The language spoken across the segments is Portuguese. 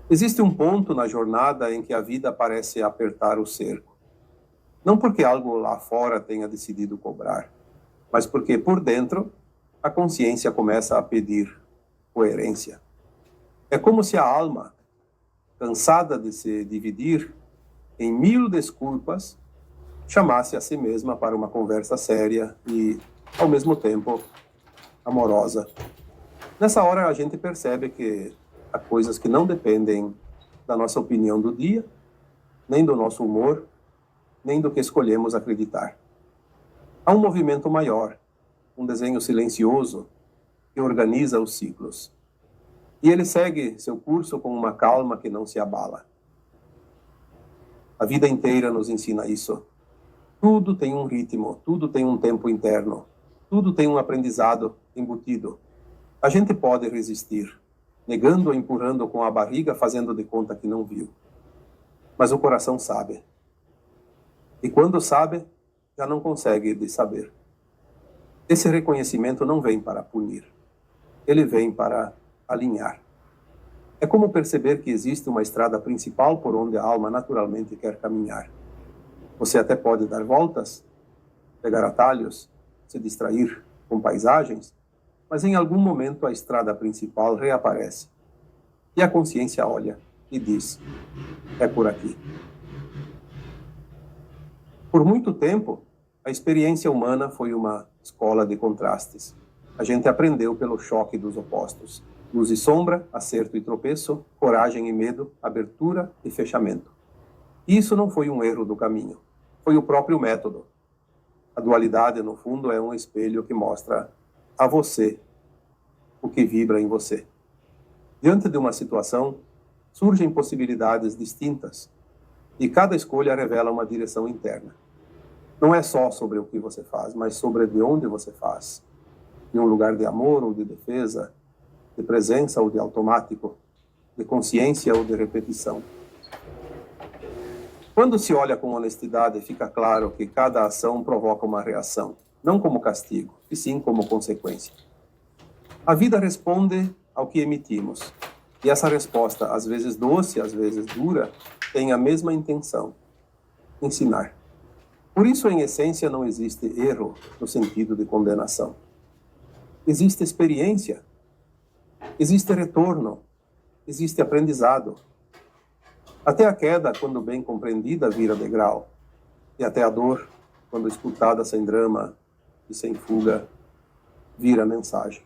Existe um ponto na jornada em que a vida parece apertar o cerco. Não porque algo lá fora tenha decidido cobrar, mas porque por dentro a consciência começa a pedir coerência. É como se a alma, cansada de se dividir em 1000 desculpas, chamasse a si mesma para uma conversa séria e, ao mesmo tempo, amorosa. Nessa hora a gente percebe que há coisas que não dependem da nossa opinião do dia, nem do nosso humor, nem do que escolhemos acreditar. Há um movimento maior, um desenho silencioso que organiza os ciclos. E ele segue seu curso com uma calma que não se abala. A vida inteira nos ensina isso. Tudo tem um ritmo, tudo tem um tempo interno, tudo tem um aprendizado embutido. A gente pode resistir, negando ou empurrando com a barriga, fazendo de conta que não viu. Mas o coração sabe. E quando sabe, já não consegue de saber. Esse reconhecimento não vem para punir. Ele vem para alinhar. É como perceber que existe uma estrada principal por onde a alma naturalmente quer caminhar. Você até pode dar voltas, pegar atalhos, se distrair com paisagens, mas em algum momento a estrada principal reaparece. E a consciência olha e diz: é por aqui. Por muito tempo, a experiência humana foi uma escola de contrastes. A gente aprendeu pelo choque dos opostos. Luz e sombra, acerto e tropeço, coragem e medo, abertura e fechamento. E isso não foi um erro do caminho. Foi o próprio método. A dualidade, no fundo, é um espelho que mostra a você o que vibra em você. Diante de uma situação, surgem possibilidades distintas e cada escolha revela uma direção interna. Não é só sobre o que você faz, mas sobre de onde você faz. De um lugar de amor ou de defesa, de presença ou de automático, de consciência ou de repetição. Quando se olha com honestidade, fica claro que cada ação provoca uma reação, não como castigo, e sim como consequência. A vida responde ao que emitimos, e essa resposta, às vezes doce, às vezes dura, tem a mesma intenção: ensinar. Por isso, em essência, não existe erro no sentido de condenação. Existe experiência, existe retorno, existe aprendizado. Até a queda, quando bem compreendida, vira degrau. E até a dor, quando escutada sem drama e sem fuga, vira mensagem.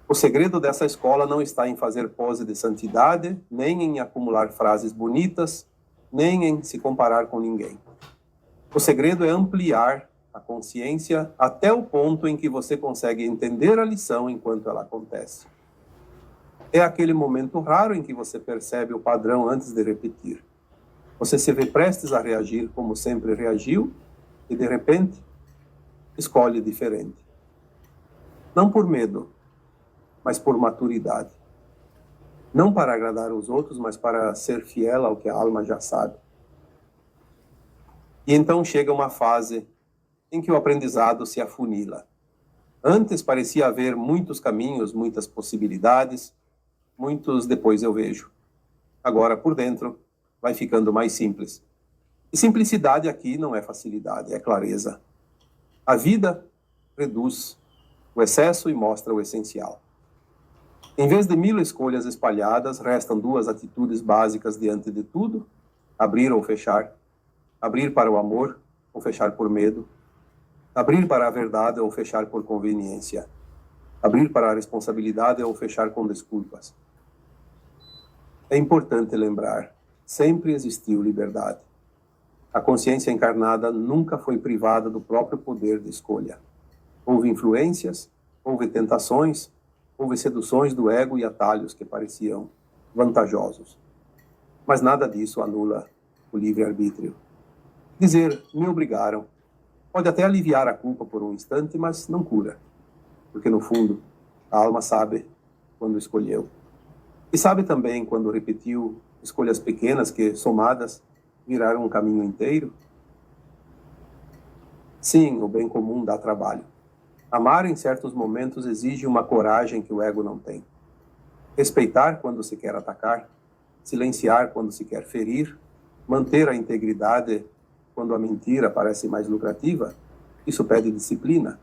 O segredo dessa escola não está em fazer pose de santidade, nem em acumular frases bonitas, nem em se comparar com ninguém. O segredo é ampliar a consciência até o ponto em que você consegue entender a lição enquanto ela acontece. É aquele momento raro em que você percebe o padrão antes de repetir. Você se vê prestes a reagir como sempre reagiu e, de repente, escolhe diferente. Não por medo, mas por maturidade. Não para agradar os outros, mas para ser fiel ao que a alma já sabe. E então chega uma fase em que o aprendizado se afunila. Antes parecia haver muitos caminhos, muitas possibilidades, muitos depois eu vejo. Agora, por dentro, vai ficando mais simples. E simplicidade aqui não é facilidade, é clareza. A vida reduz o excesso e mostra o essencial. Em vez de 1000 escolhas espalhadas, restam 2 atitudes básicas diante de tudo: abrir ou fechar. Abrir para o amor ou fechar por medo. Abrir para a verdade ou fechar por conveniência. Abrir para a responsabilidade ou fechar com desculpas. É importante lembrar, sempre existiu liberdade. A consciência encarnada nunca foi privada do próprio poder de escolha. Houve influências, houve tentações, houve seduções do ego e atalhos que pareciam vantajosos. Mas nada disso anula o livre-arbítrio. Dizer, me obrigaram, pode até aliviar a culpa por um instante, mas não cura. Porque, no fundo, a alma sabe quando escolheu. E sabe também quando repetiu escolhas pequenas que, somadas, viraram um caminho inteiro? Sim, o bem comum dá trabalho. Amar em certos momentos exige uma coragem que o ego não tem. respeitar quando se quer atacar, silenciar quando se quer ferir, manter a integridade quando a mentira parece mais lucrativa, isso pede disciplina.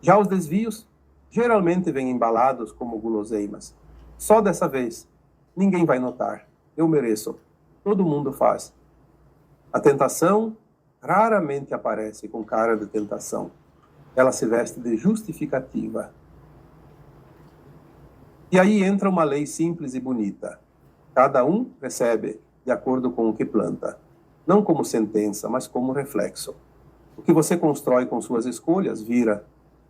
Já os desvios geralmente vêm embalados como guloseimas. Só dessa vez, ninguém vai notar. Eu mereço. Todo mundo faz. A tentação raramente aparece com cara de tentação. Ela se veste de justificativa. E aí entra uma lei simples e bonita. Cada um recebe de acordo com o que planta. Não como sentença, mas como reflexo. O que você constrói com suas escolhas vira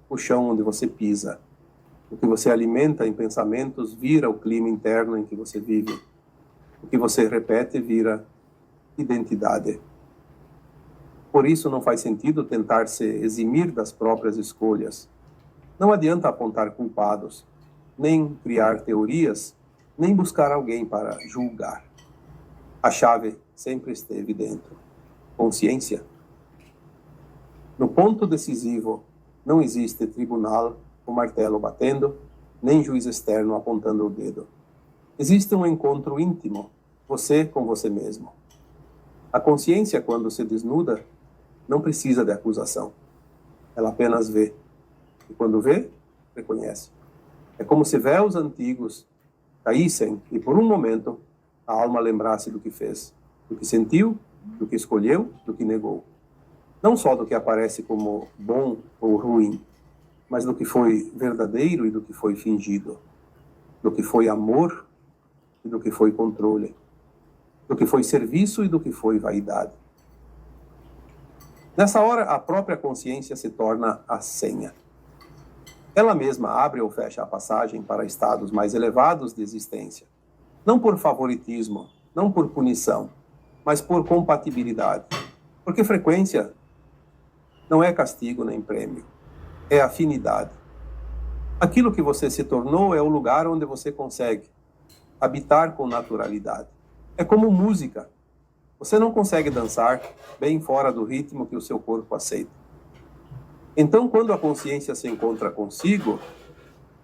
o chão onde você pisa. O que você alimenta em pensamentos vira o clima interno em que você vive. O que você repete vira identidade. Por isso não faz sentido tentar se eximir das próprias escolhas. Não adianta apontar culpados, nem criar teorias, nem buscar alguém para julgar. A chave sempre esteve dentro. Consciência. No ponto decisivo, não existe tribunal com martelo batendo, nem juiz externo apontando o dedo. Existe um encontro íntimo, você com você mesmo. A consciência, quando se desnuda, não precisa de acusação. Ela apenas vê. E quando vê, reconhece. É como se véus antigos caíssem e, por um momento, a alma lembrasse do que fez, do que sentiu, do que escolheu, do que negou. Não só do que aparece como bom ou ruim, mas do que foi verdadeiro e do que foi fingido, do que foi amor e do que foi controle, do que foi serviço e do que foi vaidade. Nessa hora, a própria consciência se torna a senha. Ela mesma abre ou fecha a passagem para estados mais elevados de existência, não por favoritismo, não por punição, mas por compatibilidade. Porque frequência não é castigo nem prêmio, é afinidade. Aquilo que você se tornou é o lugar onde você consegue habitar com naturalidade. É como música. Você não consegue dançar bem fora do ritmo que o seu corpo aceita. Então, quando a consciência se encontra consigo,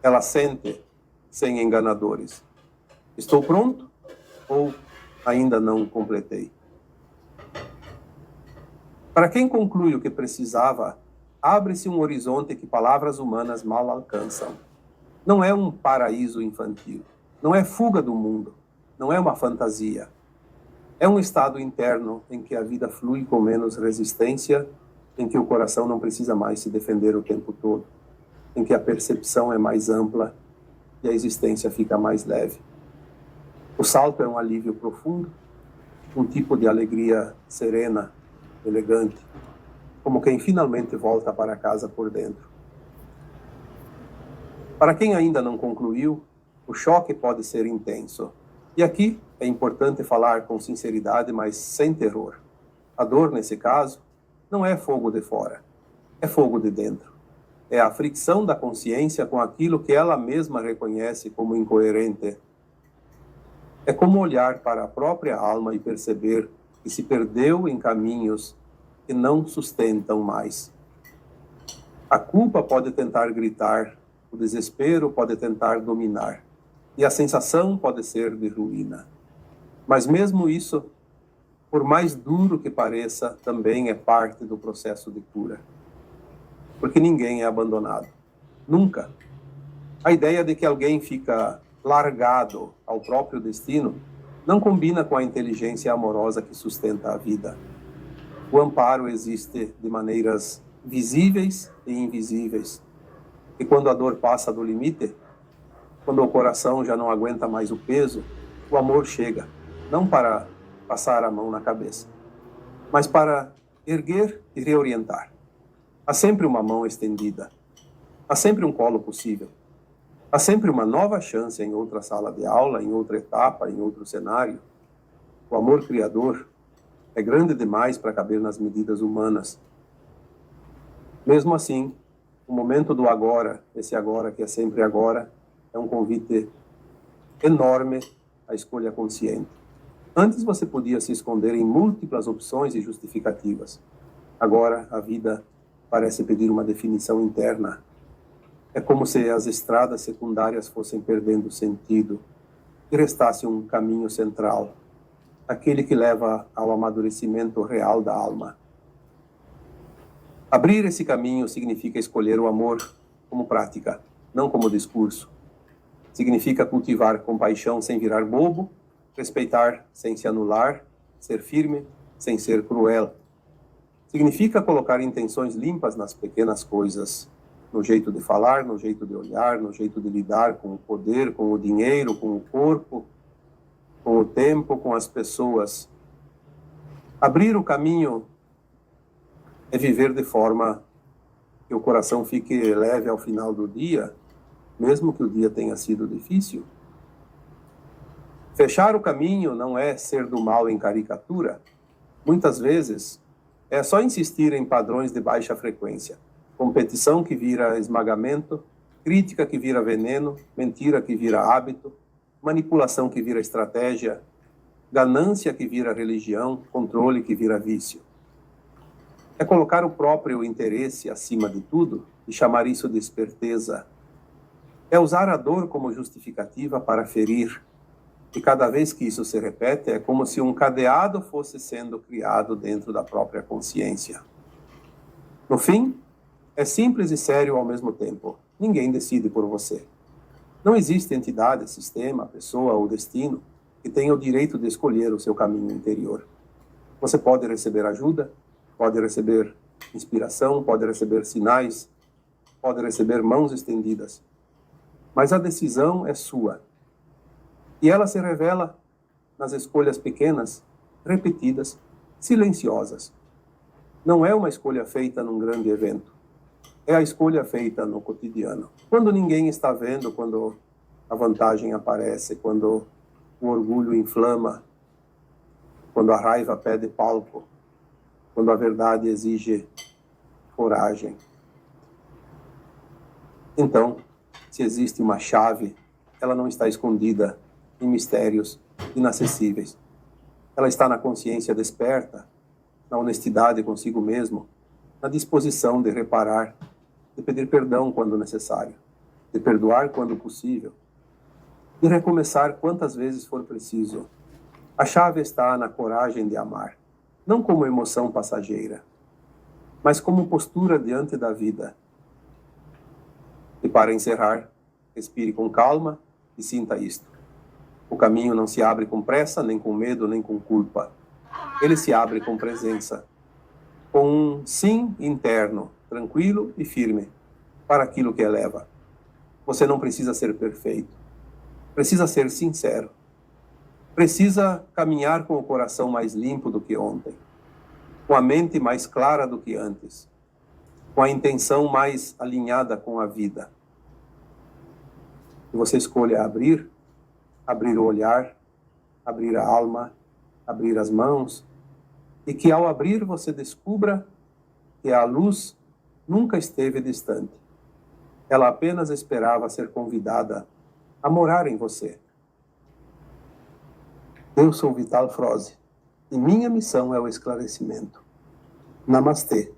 ela sente, sem enganadores: estou pronto ou ainda não completei? Para quem conclui o que precisava, abre-se um horizonte que palavras humanas mal alcançam. Não é um paraíso infantil, não é fuga do mundo, não é uma fantasia. É um estado interno em que a vida flui com menos resistência, em que o coração não precisa mais se defender o tempo todo, em que a percepção é mais ampla e a existência fica mais leve. O salto é um alívio profundo, um tipo de alegria serena, elegante, como quem finalmente volta para casa por dentro. Para quem ainda não concluiu, o choque pode ser intenso. E aqui é importante falar com sinceridade, mas sem terror. A dor, nesse caso, não é fogo de fora, é fogo de dentro. É a fricção da consciência com aquilo que ela mesma reconhece como incoerente. É como olhar para a própria alma e perceber que se perdeu em caminhos que não sustentam mais. A culpa pode tentar gritar, o desespero pode tentar dominar, e a sensação pode ser de ruína. Mas mesmo isso, por mais duro que pareça, também é parte do processo de cura. Porque ninguém é abandonado. Nunca. A ideia de que alguém fica largado ao próprio destino não combina com a inteligência amorosa que sustenta a vida. O amparo existe de maneiras visíveis e invisíveis. E quando a dor passa do limite, quando o coração já não aguenta mais o peso, o amor chega, não para passar a mão na cabeça, mas para erguer e reorientar. Há sempre uma mão estendida, há sempre um colo possível, há sempre uma nova chance em outra sala de aula, em outra etapa, em outro cenário. O amor criador é grande demais para caber nas medidas humanas. Mesmo assim, o momento do agora, esse agora que é sempre agora, é um convite enorme à escolha consciente. Antes você podia se esconder em múltiplas opções e justificativas. Agora a vida parece pedir uma definição interna. É como se as estradas secundárias fossem perdendo sentido e restasse um caminho central, aquele que leva ao amadurecimento real da alma. Abrir esse caminho significa escolher o amor como prática, não como discurso. Significa cultivar compaixão sem virar bobo, respeitar sem se anular, ser firme sem ser cruel. Significa colocar intenções limpas nas pequenas coisas, no jeito de falar, no jeito de olhar, no jeito de lidar com o poder, com o dinheiro, com o corpo, com o tempo, com as pessoas. Abrir o caminho é viver de forma que o coração fique leve ao final do dia, mesmo que o dia tenha sido difícil. Fechar o caminho não é ser do mal em caricatura. Muitas vezes é só insistir em padrões de baixa frequência. Competição que vira esmagamento, crítica que vira veneno, mentira que vira hábito, manipulação que vira estratégia, ganância que vira religião, controle que vira vício. É colocar o próprio interesse acima de tudo e chamar isso de esperteza. É usar a dor como justificativa para ferir. E cada vez que isso se repete, é como se um cadeado fosse sendo criado dentro da própria consciência. No fim, é simples e sério ao mesmo tempo. Ninguém decide por você. Não existe entidade, sistema, pessoa ou destino que tenha o direito de escolher o seu caminho interior. Você pode receber ajuda, pode receber inspiração, pode receber sinais, pode receber mãos estendidas. Mas a decisão é sua. E ela se revela nas escolhas pequenas, repetidas, silenciosas. Não é uma escolha feita num grande evento. É a escolha feita no cotidiano. Quando ninguém está vendo, quando a vantagem aparece, quando o orgulho inflama, quando a raiva pede palco, quando a verdade exige coragem. Então, se existe uma chave, ela não está escondida em mistérios inacessíveis. Ela está na consciência desperta, na honestidade consigo mesmo, na disposição de reparar, de pedir perdão quando necessário, de perdoar quando possível, de recomeçar quantas vezes for preciso. A chave está na coragem de amar, não como emoção passageira, mas como postura diante da vida. E para encerrar, respire com calma e sinta isto. O caminho não se abre com pressa, nem com medo, nem com culpa. Ele se abre com presença, com um sim interno, tranquilo e firme, para aquilo que eleva. Você não precisa ser perfeito. Precisa ser sincero. Precisa caminhar com o coração mais limpo do que ontem, com a mente mais clara do que antes, com a intenção mais alinhada com a vida. E você escolha abrir o olhar, abrir a alma, abrir as mãos, e que ao abrir você descubra que a luz nunca esteve distante. Ela apenas esperava ser convidada a morar em você. Eu sou Vital Froze, e minha missão é o esclarecimento. Namastê.